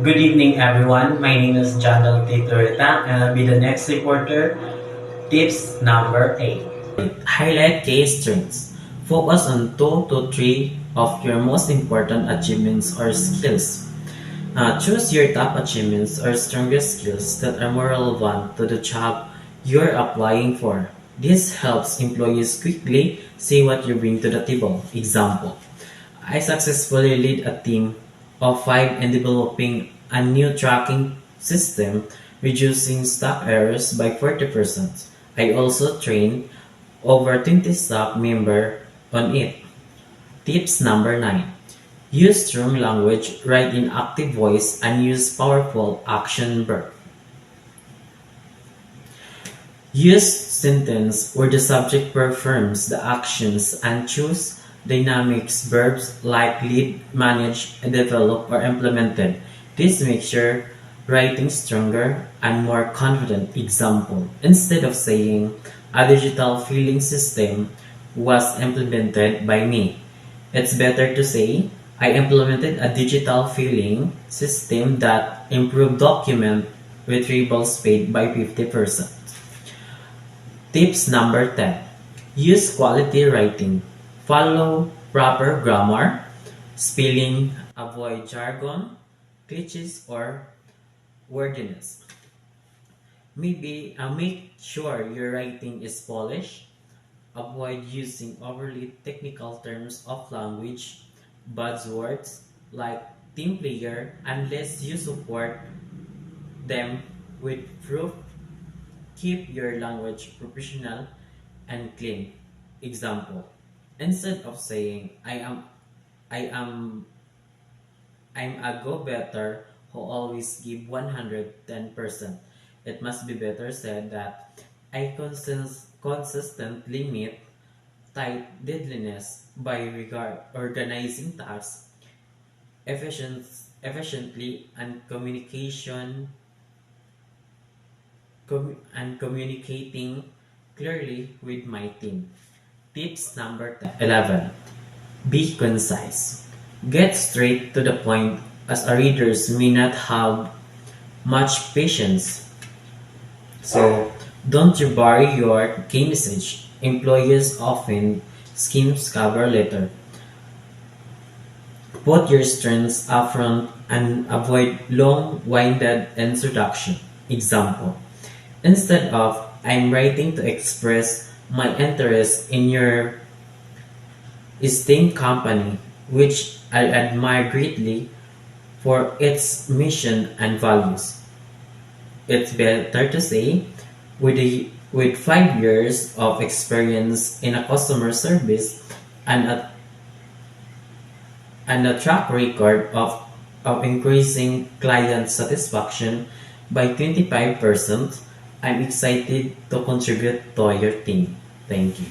Good evening, everyone. My name is Jandal Titurita, and I'll be the next reporter. Tips number 8. Highlight key strengths. Focus on 2 to 3 of your most important achievements or skills. Choose your top achievements or strongest skills that are more relevant to the job you're applying for. This helps employees quickly see what you bring to the table. Example: I successfully lead a team of 5 in developing a new tracking system, reducing stock errors by 40%. I also trained over 20 staff members on it. Tips number 9. Use strong language, write in active voice, and use powerful action verb. Use sentence where the subject performs the actions and choose dynamics verbs like lead, manage, develop, or implemented. This makes your writing stronger and more confident. Example: instead of saying a digital filing system was implemented by me, it's better to say I implemented a digital filing system that improved document retrieval speed by 50%. Tips number 10. Use quality writing. Follow proper grammar, spelling, avoid jargon, glitches, or wordiness. Make sure your writing is polished. Avoid using overly technical terms of language, buzzwords like team player unless you support them with proof. Keep your language professional and clean. Example: instead of saying I am I'm a go-getter who always give 110%. It must be better said that I consistently meet tight deadliness by organizing tasks efficiently and communicating clearly with my team. Tips number 11. Be concise. Get straight to the point as our readers may not have much patience. So, don't you bury your key message. Employees often skim cover letter. Put your strengths upfront and avoid long-winded introduction. Example: instead of I'm writing to express my interest in your esteemed company, which I admire greatly for its mission and values. It's better to say, with 5 years of experience in a customer service and a track record of increasing client satisfaction by 25%, I'm excited to contribute to your team. Thank you.